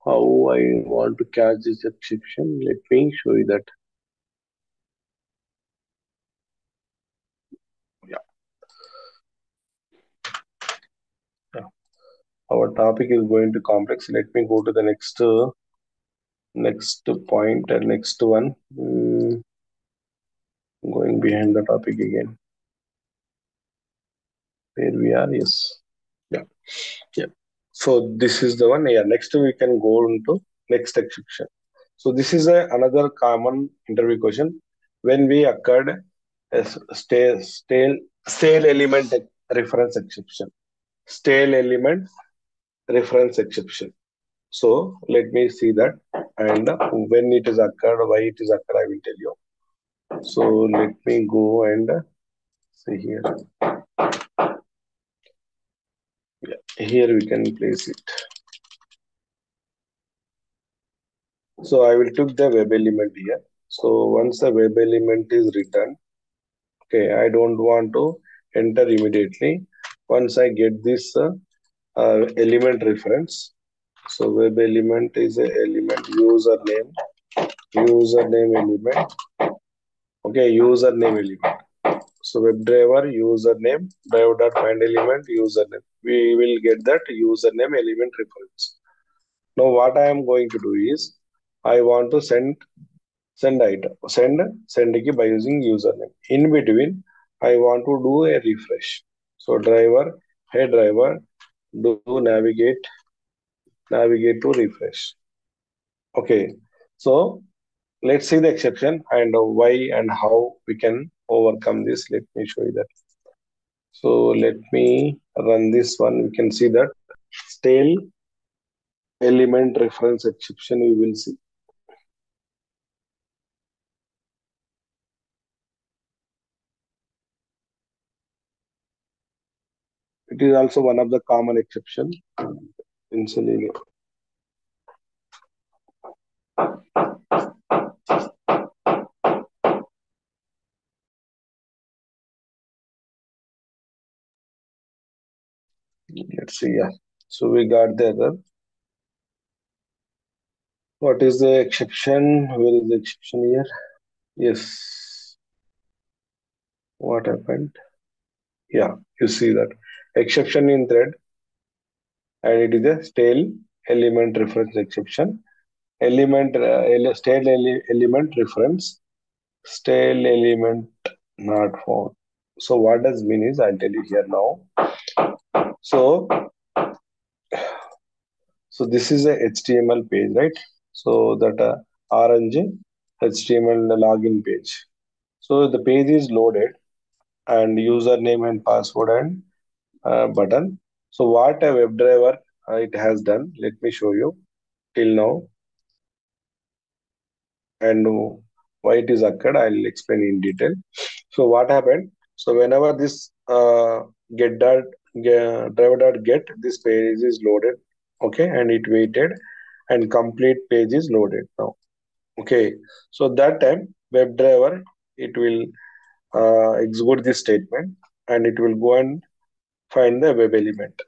How I want to catch this exception? Let me show you that. Yeah. Yeah. Our topic is going to complex. Let me go to the next point and next one. Going behind the topic again. Where we are, yes. Yeah. Yeah. So this is the one. Yeah. Next we can go into next exception. So this is another common interview question. When we occurred as stale element reference exception. Stale element reference exception. So let me see that, and when it is occurred, why it is occurred, I will tell you. So let me go and see here. Yeah, here we can place it. So I will took the web element here. So once the web element is written, okay, I don't want to enter immediately. Once I get this element reference, so web element is a element username element. Okay, username element. So WebDriver username driver.find element username. We will get that username element reference. Now what I am going to do is I want to send item send key by using username. In between I want to do a refresh. So driver hey driver, do navigate to refresh. Okay, so let's see the exception and why and how we can overcome this. Let me show you that. So let me run this one. We can see that stale element reference exception we will see. It is also one of the common exception in Selenium. Let's see. Yeah. So we got the error. What is the exception? Where is the exception here? Yes. What happened? Yeah, you see that exception in thread, and it is a stale element reference exception. Element reference, stale element not found. So what does mean is I'll tell you here now. So this is a HTML page, right? So that orange HTML login page. So the page is loaded and username and password and button. So what a WebDriver it has done, let me show you till now and why it is occurred. I'll explain in detail. So what happened? So whenever this driver.get this page is loaded, okay, and it waited and complete page is loaded now. Okay, so that time WebDriver it will execute this statement and it will go and find the web element.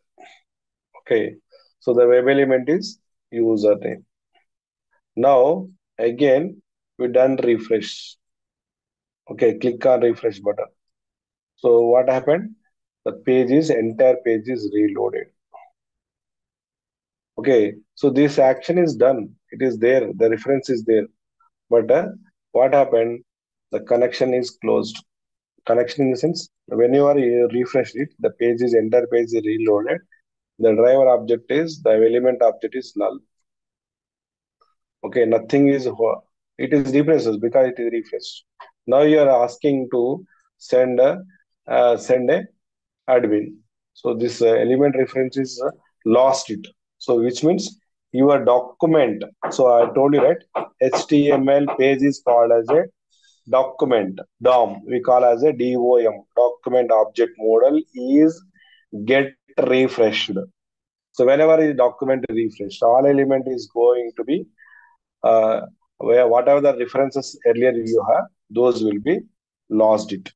Okay, so the web element is username. Now again we done refresh. Okay, click on refresh button. So what happened? The entire page is reloaded. Okay, so this action is done. It is there. The reference is there. But what happened? The connection is closed. Connection in the sense when you are refresh it, the entire page is reloaded. The driver object is the element object is null. Okay, nothing is it is replaces because it is refreshed. Now you are asking to send a admin. So this element reference is lost it. So which means your document. So I told you right, HTML page is called as a document. DOM we call as a DOM. Document object model is get refreshed. So whenever is document refreshed, all element is going to be where whatever the references earlier you have, those will be lost it.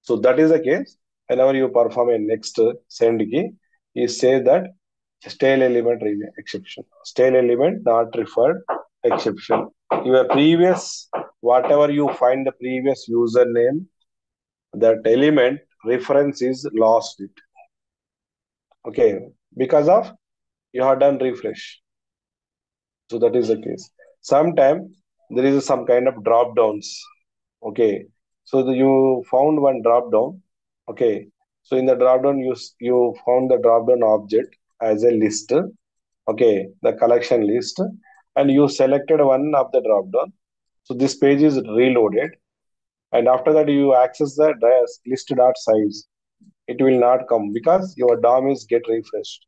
So that is the case. Whenever you perform a next send key, you say that stale element exception, stale element not referred exception. Your previous, whatever you find the previous username, that element reference is lost it. Okay, because of you have done refresh. So that is the case. Sometimes there is some kind of drop downs. Okay, so you found one drop down. Okay, so in the drop down you found the drop down object as a list. Okay, the collection list, and you selected one of the drop down. So this page is reloaded, and after that you access the list dot size. It will not come because your DOM is get refreshed.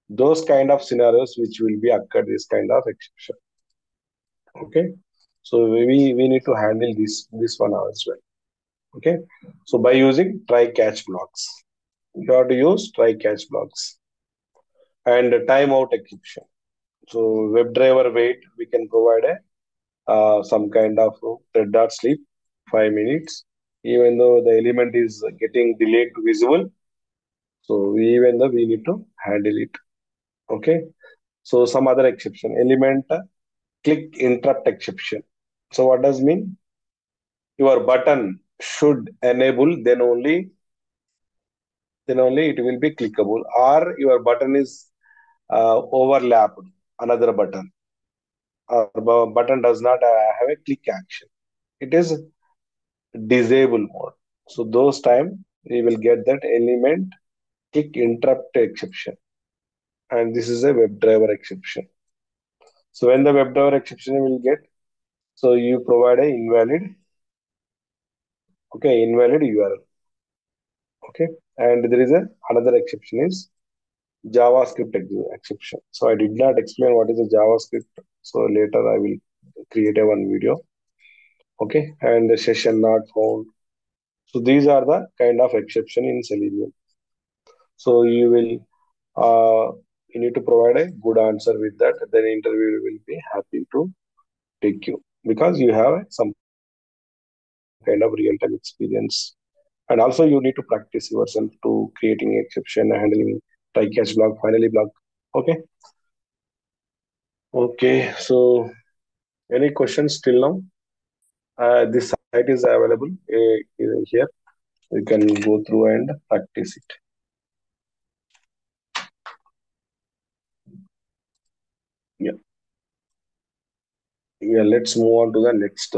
Those kind of scenarios which will be occurred this kind of exception. Okay, so we need to handle this one as well. Okay, so by using try catch blocks, you have to use try catch blocks and timeout exception. So WebDriver wait, we can provide a some kind of red dot sleep 5 minutes, even though the element is getting delayed to visible. So even though we need to handle it. Okay, so some other exception element click interrupt exception. So what does mean? Your button should enable, then only it will be clickable, or your button is overlapped another button, or button does not have a click action. It is disable mode. So those time we will get that element click interrupt exception, and this is a WebDriver exception. So when the WebDriver exception will get, so you provide a invalid URL. Okay, and there is a another exception is JavaScript exception. So I did not explain what is a JavaScript. So later I will create a one video. Okay, and the session not found. So these are the kind of exception in Selenium. So you need to provide a good answer with that. Then interviewer will be happy to take you because you have some kind of real time experience. And also you need to practice yourself to creating exception, handling try catch block, finally block. Okay. Okay. So any questions till now? This site is available here. You can go through and practice it. Yeah. Yeah. Let's move on to the next